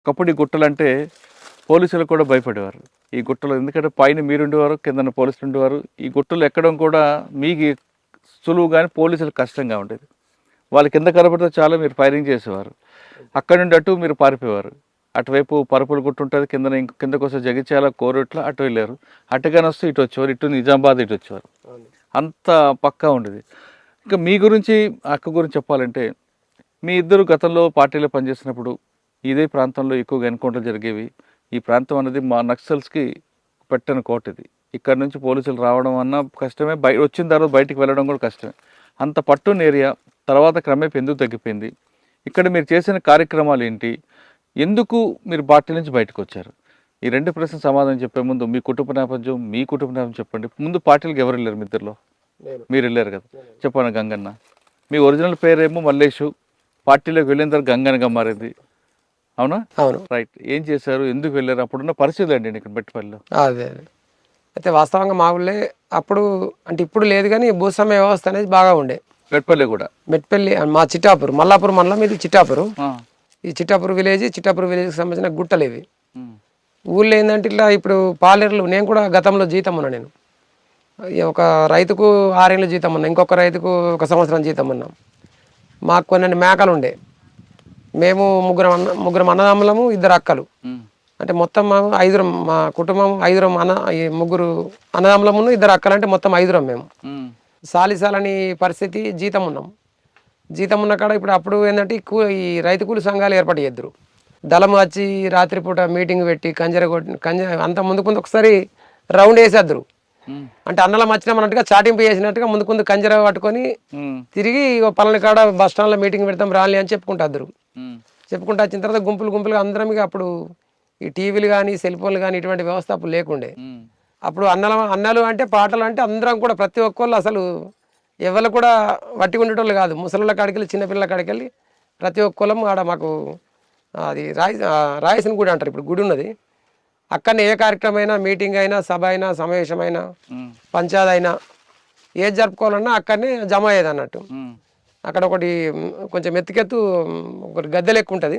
ఒకప్పుడు ఈ గుట్టలంటే పోలీసులు కూడా భయపడేవారు. ఈ గుట్టలు ఎందుకంటే పైన మీరుండేవారు, కిందన పోలీసులు ఉండేవారు. ఈ గుట్టలు ఎక్కడం కూడా మీకు సులువు గాని పోలీసులకు కష్టంగా ఉండేది. వాళ్ళ కింద కనబడితే చాలా మీరు ఫైరింగ్ చేసేవారు. అక్కడి నుండి అటు మీరు పారిపోయేవారు. అటువైపు పరుపులు గుట్టు ఉంటుంది, కిందన కిందకోసం జగిత్యాల కోరుట్ల అటు వెళ్ళారు. అటుగాని వస్తే ఇటు వచ్చేవారు, ఇటు నిజామాబాద్ ఇటు వచ్చేవారు. అంత పక్కా ఉండేది. ఇంకా మీ గురించి అక్క గురించి చెప్పాలంటే మీ ఇద్దరు గతంలో పార్టీలో పనిచేసినప్పుడు ఇదే ప్రాంతంలో ఎక్కువగా ఎన్కౌంటర్లు జరిగేవి. ఈ ప్రాంతం అనేది మా నక్సల్స్కి పెట్టని కోట ఇది. ఇక్కడ నుంచి పోలీసులు రావడం అన్నా కష్టమే, వచ్చిన తర్వాత బయటికి వెళ్ళడం కూడా కష్టమే. అంత పట్టున్న ఏరియా తర్వాత క్రమేపీ ఎందుకు తగ్గిపోయింది? ఇక్కడ మీరు చేసిన కార్యక్రమాలు ఏంటి? ఎందుకు మీరు పార్టీ నుంచి బయటకు వచ్చారు? ఈ రెండు ప్రశ్నలు సమాధానం చెప్పే ముందు మీ కుటుంబ నేపథ్యం చెప్పండి. ముందు పార్టీలకు ఎవరు వెళ్ళారు? మీ ఇద్దరులో మీరు వెళ్ళారు కదా, చెప్పండి. గంగన్న, మీ ఒరిజినల్ పేరేమో మల్లేషు, పార్టీలోకి వెళ్ళిన తర్వాత గంగన్నగా మారింది, అవునా? అవును. రైట్. ఏం చేశారు, ఎందుకు వెళ్ళారు, అప్పుడున్న పరిస్థితులు అండి ఇక్కడ మెట్టిపల్లిలో? అదే అయితే వాస్తవంగా మా ఊళ్ళే అప్పుడు అంటే ఇప్పుడు లేదు కానీ భూస్వామ్య వ్యవస్థ అనేది బాగా ఉండే. మెట్టిపల్లి కూడా మెట్పల్లి మా చిట్టాపూర్, మల్లాపూర్ మండలం ఇది చిట్టాపూర్. ఈ చిట్టాపూర్ విలేజ్కి సంబంధించిన గుట్టలు ఇవి. ఊళ్ళో ఏంటంటే ఇట్లా ఇప్పుడు పాలేరులు, నేను కూడా గతంలో జీతం ఉన్నా. నేను ఒక రైతుకు 6 ఏళ్ళు జీతం ఉన్నా, ఇంకొక రైతుకు 1 సంవత్సరం జీతం ఉన్నాం. మాకు కొన్ని మేకలు ఉండే. మేము ముగ్గురం అన్నదమ్ములము, 2 అక్కలు. అంటే మొత్తం మా కుటుంబం 5 ముగ్గురు అన్నదమ్ములము, 2 అక్కలు, అంటే మొత్తం 5 మేము. సాలిసాలని పరిస్థితి, జీతం ఉన్నాం. జీతం ఉన్న కాడ అప్పుడు ఏంటంటే ఈ రైతు కూలి సంఘాలు ఏర్పాటు చేద్దరు. దళం వచ్చి రాత్రిపూట మీటింగ్ పెట్టి అంత ముందు ఒకసారి రౌండ్ వేసేద్దరు. అంటే అన్నలం వచ్చినామన్నట్టుగా చాటింపు చేసినట్టుగా ముందు కంజర పట్టుకొని తిరిగి పలాని కాడ బస్ స్టాండ్లో మీటింగ్ పెడతాం రాలి అని చెప్పుకుంటారు. చెప్పుకుంటూ వచ్చిన తర్వాత గుంపులుగా అందరం అప్పుడు ఈ టీవీలు కానీ సెల్ ఫోన్లు కానీ ఇటువంటి వ్యవస్థ అప్పుడు లేకుండే. అప్పుడు అన్నలు అంటే పాటలు అంటే అందరం కూడా ప్రతి ఒక్కళ్ళు అసలు ఎవరు కూడా వట్టి ఉండేటోళ్ళు కాదు. ముసలిళ్ళ కాడికెళ్ళి చిన్నపిల్లల కాడికెళ్ళి ప్రతి ఒక్కళ్ళం ఆడ మాకు అది రాయసిన గుడి అంటారు, ఇప్పుడు గుడి ఉన్నది. అక్కడనే ఏ కార్యక్రమం అయినా, మీటింగ్ అయినా, సభ అయినా, సమావేశమైనా, పంచాయతీ అయినా ఏది జరుపుకోవాలన్నా అక్కడనే జమ అయ్యేది అన్నట్టు. అక్కడ ఒకటి కొంచెం ఎత్తుకెత్తు ఒకటి గద్దె లెక్క ఉంటుంది.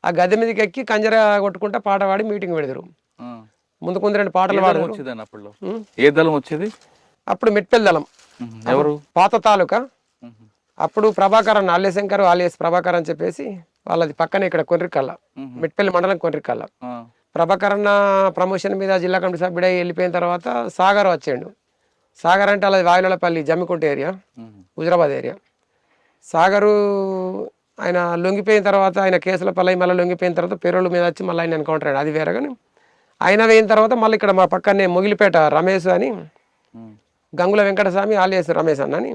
ఆ గద్దె మీదకి ఎక్కి కంజర కొట్టుకుంటా పాట పాడి మీటింగ్ పెడతారు. ముందు 2 పాటలు పాడతారు. ఏ దళం వచ్చేది అప్పుడు మెట్పల్లి దళం, ఎవరు పాత తాలూకా. అప్పుడు ప్రభాకర్ అన్న, అల్లేశంకర్ ఆలియస్ ప్రభాకర్ అని చెప్పేసి వాళ్ళది పక్కనే ఇక్కడ కొన్రికల్ల, మెట్పల్లి మండలం కొన్రికల్ల. ప్రభాకర్ అన్న ప్రమోషన్ మీద జిల్లా కమిటీ సభ్యుడై వెళ్ళిపోయిన తర్వాత సాగర్ వచ్చాడు. సాగర్ అంటే అలా వాయులపల్లి, జమ్మికుంట ఏరియా, హుజరాబాద్ ఏరియా. సాగరు ఆయన లొంగిపోయిన తర్వాత, ఆయన కేసుల పల్లై మళ్ళీ లొంగిపోయిన తర్వాత పేరోళ్ళ మీద వచ్చి మళ్ళీ ఆయన ఎన్కౌంటర్ అయ్యాడు. అది వేరే. కానీ ఆయన వేయిన తర్వాత మళ్ళీ ఇక్కడ మా పక్కనే మొగిలిపేట రమేష్ అని, గంగుల వెంకటస్వామి ఆలియస్ రమేష్ అన్న అని,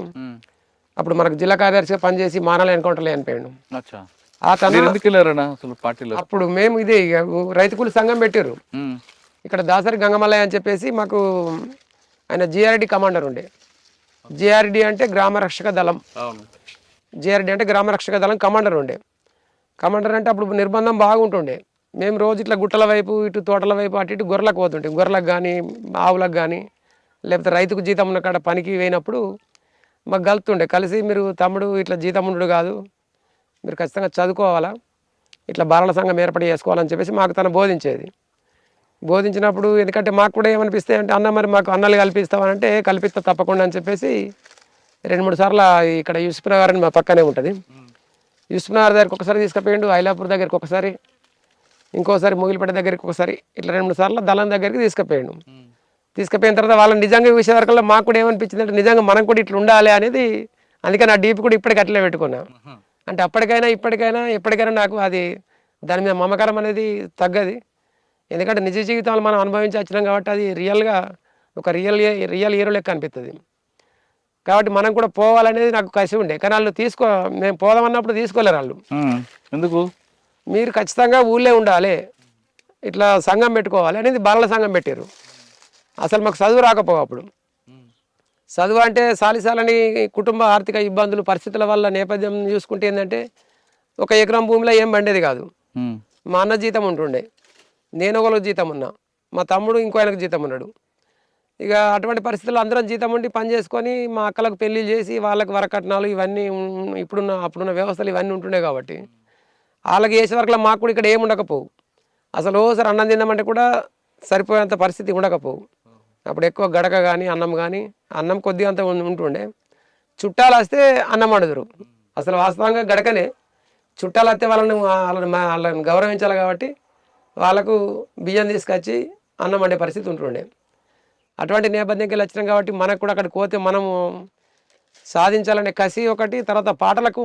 అప్పుడు మనకు జిల్లా కార్యదర్శిగా పనిచేసి మానాల ఎన్కౌంటర్లో చనిపోయాడు. అప్పుడు మేము ఇదే రైతు కూలి సంఘం పెట్టారు ఇక్కడ దాసరి గంగమల్లయ్య అని చెప్పేసి. మాకు ఆయన జిఆర్డి కమాండర్ ఉండే. జిఆర్డి అంటే గ్రామ రక్షక దళం. జిఆర్డి అంటే గ్రామ రక్షక దళం కమాండర్ ఉండే. కమాండర్ అంటే అప్పుడు నిర్బంధం బాగుంటుండే. మేము రోజు ఇట్లా గుట్టల వైపు, ఇటు తోటల వైపు, అటు ఇటు గొర్రెలకు పోతుంటాం. గొర్రెలకు కానీ, ఆవులకు కానీ, లేకపోతే రైతుకు జీతం ఉన్న కాడ పనికి పోయినప్పుడు మాకు కలుతుండే. కలిసి మీరు తమ్ముడు ఇట్లా జీతం ఉండడు కాదు, మీరు ఖచ్చితంగా చదువుకోవాలా, ఇట్లా బాలల సంఘం ఏర్పాటు చేసుకోవాలని చెప్పేసి మాకు తను బోధించేది. బోధించినప్పుడు ఎందుకంటే మాకు కూడా ఏమనిపిస్తే అంటే, అన్న మరి మాకు అన్నలు కల్పిస్తామనంటే కల్పిస్తా తప్పకుండా అని చెప్పేసి 2-3 సార్లు ఇక్కడ యూసుఫ్ నగర్ అని మా పక్కనే ఉంటుంది. యూసుఫ్ నగర్ దగ్గరికి ఒకసారి తీసుకుపోయిండు, ఐలాపూర్ దగ్గరికి ఒకసారి, ఇంకోసారి ముగిలిపేట దగ్గరికి ఒకసారి, ఇట్లా 2-3 సార్లు దళం దగ్గరికి తీసుకుపోయాడు. తీసుకుపోయిన తర్వాత వాళ్ళని నిజంగా చూసే వరకల్లా మాకు కూడా ఏమనిపించింది అంటే నిజంగా మనం కూడా ఇట్లా ఉండాలి అనేది. అందుకని ఆ డీప్ కూడా ఇప్పటికి అట్లే పెట్టుకున్నా. అంటే అప్పటికైనా ఎప్పటికైనా నాకు అది దాని మీద మమకారం అనేది తగ్గది. ఎందుకంటే నిజ జీవితాలు మనం అనుభవించి వచ్చినాం కాబట్టి అది రియల్గా ఒక రియల్ హీరో లెక్క అనిపిస్తుంది. కాబట్టి మనం కూడా పోవాలనేది నాకు కసి ఉండే. కానీ వాళ్ళు మేము పోదామన్నప్పుడు తీసుకోలేరు వాళ్ళు. ఎందుకు? మీరు ఖచ్చితంగా ఊళ్ళే ఉండాలి, ఇట్లా సంఘం పెట్టుకోవాలి అనేది బాలల సంఘం పెట్టారు. అసలు మాకు చదువు రాకపోవు అప్పుడు. చదువు అంటే సాలిసాలని కుటుంబ ఆర్థిక ఇబ్బందులు, పరిస్థితుల వల్ల నేపథ్యం చూసుకుంటే ఏంటంటే 1 ఎకరం భూమిలో ఏం పండేది కాదు. మా అన్న జీతం ఉంటుండే, నేను ఒకరికి జీతం ఉన్నా, మా తమ్ముడు ఇంకో ఆయనకు జీతం ఉన్నాడు. ఇక అటువంటి పరిస్థితుల్లో అందరం జీతం ఉండి పని చేసుకొని మా అక్కలకు పెళ్లి చేసి వాళ్ళకి వరకట్నాలు ఇవన్నీ అప్పుడున్న వ్యవస్థలు ఇవన్నీ ఉంటుండే. కాబట్టి వాళ్ళకి చేసే వరకు మాకు కూడా ఇక్కడ ఏమి ఉండకపోవు. అసలు ఓసారి అన్నం తిందామంటే కూడా సరిపోయేంత పరిస్థితి ఉండకపోవు. అప్పుడు ఎక్కువ గడక కానీ అన్నం కానీ అన్నం కొద్దిగా అంత ఉంటుండే. చుట్టాలు వస్తే అన్నం వండుదురు. అసలు వాస్తవంగా గడకనే. చుట్టాలు వస్తే వాళ్ళని గౌరవించాలి కాబట్టి వాళ్ళకు బియ్యం తీసుకొచ్చి అన్నం వండే పరిస్థితి ఉంటుండే. అటువంటి నేపథ్యంకి వెళ్ళి వచ్చినాం కాబట్టి మనకు కూడా అక్కడికి పోతే మనము సాధించాలనే కసి ఒకటి, తర్వాత పాటలకు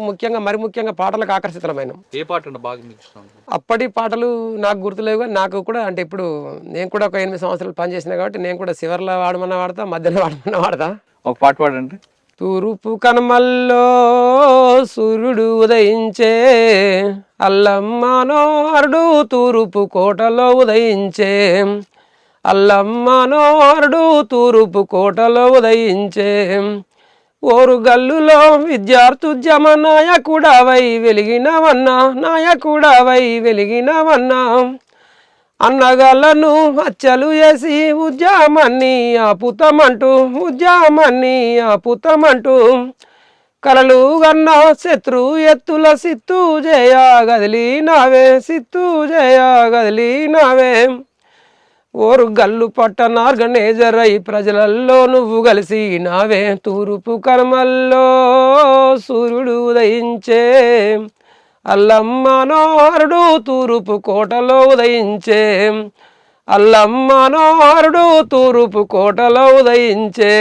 మరి ముఖ్యంగా పాటలకు ఆకర్షితమైనాం. ఏ పాట బాగా మీకు ఇష్టం? అప్పటి పాటలు నాకు గుర్తులేవు కానీ నాకు కూడా అంటే ఇప్పుడు నేను కూడా ఒక 8 సంవత్సరాలు పనిచేసిన కాబట్టి నేను కూడా చివర్లో వాడమన్నా వాడతా, మధ్యలో వాడమన్నా వాడతా. ఒక పాట పాడండి. తూర్పు కనుమల్లో సూర్యుడు ఉదయించే, అల్లమ్మనోరుడు తూర్పు కోటలో ఉదయించే, అల్లమ్మనోరుడు తూర్పు కోటలో ఉదయించే, ఓరు గల్లులో విద్యార్థుద్యమ నాయకుడవై వెలిగినవన్నా, నాయకుడవై వెలిగినవన్నా, అన్నగాళ్ళను హత్యలు చేసి ఉద్యమాన్ని ఆపుతామంటూ, ఉద్యమాన్ని ఆపుతామంటూ, కలలు గన్న శత్రు ఎత్తుల సిత్తు జయ గదిలినావే, సిత్తు జయ గదిలినావే, ఓరు గల్లు పట్టణ ఆర్గనైజర్ అయి ప్రజలల్లో నువ్వు కలిసినావే, తూర్పు కనుమల్లో సూర్యుడు ఉదయించే, అల్లమ్మనోరుడు తూర్పు కోటలో ఉదయించే, అల్లమ్మనోరుడు తూర్పు కోటలో ఉదయించే,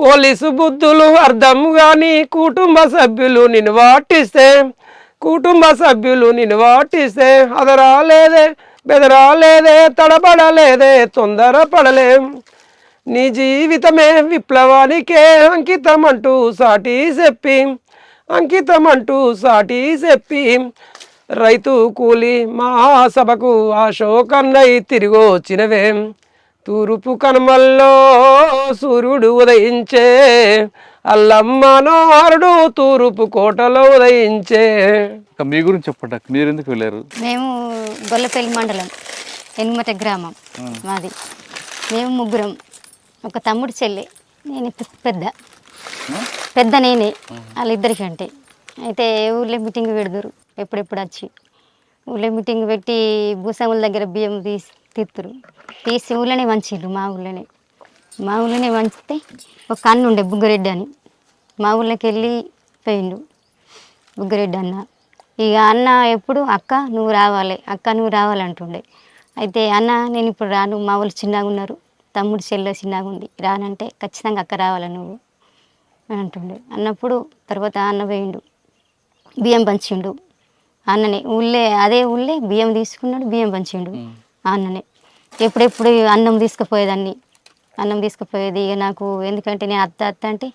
పోలీసు బుద్ధులు అర్థం గాని కుటుంబ సభ్యులు నిన్ను వాటిస్తే, కుటుంబ సభ్యులు నిన్ను వాటిస్తే, అదరాలేదే బెదరాలేదే తడబడలేదే తొందరపడలే, నీ జీవితమే విప్లవానికే అంకితమంటూ సాటి చెప్పి, అంకితమంటూ సాటి చెప్పి, రైతు కూలి మహాసభకు అశోకన్నై తిరిగి వచ్చినవే, తూర్పు కనుమల్లో సూర్యుడు ఉదయించే, అల్లమ్మనోరుడు తూర్పు కోటలో ఉదయించే. మీ గురించి చెప్పండి, మీరు ఎందుకు వెళ్ళారు? మేము గొల్లపల్లి మండలం ఎనుమట గ్రామం మాది. మేము ముగ్గురం, ఒక తమ్ముడు చెల్లి, నేను పెద్ద నేనే వాళ్ళిద్దరికి అంటే. అయితే ఊళ్ళో మీటింగ్ పెడదురు, ఎప్పుడెప్పుడు వచ్చి ఊళ్ళో మీటింగ్ పెట్టి భూస్వాముల దగ్గర బియ్యం తీసి ఊళ్ళోనే వంచిర్రు. మా ఊళ్ళోనే వంచితే ఒక అన్న ఉండే బుగ్గరెడ్డి అని, మా ఊళ్ళోకి వెళ్ళి పోయిండు బుగ్గరెడ్డి అన్న. ఇక అన్న ఎప్పుడు అక్క నువ్వు రావాలంటుండే. అయితే అన్న నేను ఇప్పుడు రాను, మా వాళ్ళు చిన్నగా ఉన్నారు, తమ్ముడు చెల్లె చిన్నగా ఉంది, రానంటే ఖచ్చితంగా అక్క రావాలి నువ్వు అని అంటుండే. అన్నప్పుడు తర్వాత అన్న పోయిండు, బియ్యం పంచిండు అన్ననే. అదే ఊళ్ళే బియ్యం తీసుకున్నాడు, బియ్యం పంచిండు అన్ననే. ఎప్పుడెప్పుడు అన్నం తీసుకుపోయేది. ఇక నాకు ఎందుకంటే నేను అత్త అంటే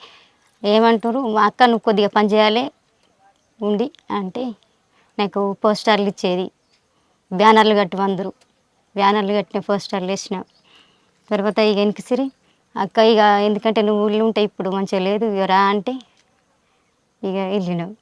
ఏమంటారు, మా అక్క నువ్వు కొద్దిగా పని చేయాలి ఉండి అంటే నాకు పోస్టర్లు ఇచ్చేది, బ్యానర్లు కట్టి అందరూ బ్యానర్లు కట్టిన పోస్టర్లు వేసిన. తర్వాత ఇక వెనకసిరి అక్క ఇక ఎందుకంటే నువ్వు ఊళ్ళో ఉంటే ఇప్పుడు మంచిగా లేదు, ఇక రా అంటే ఇక వెళ్ళినావు.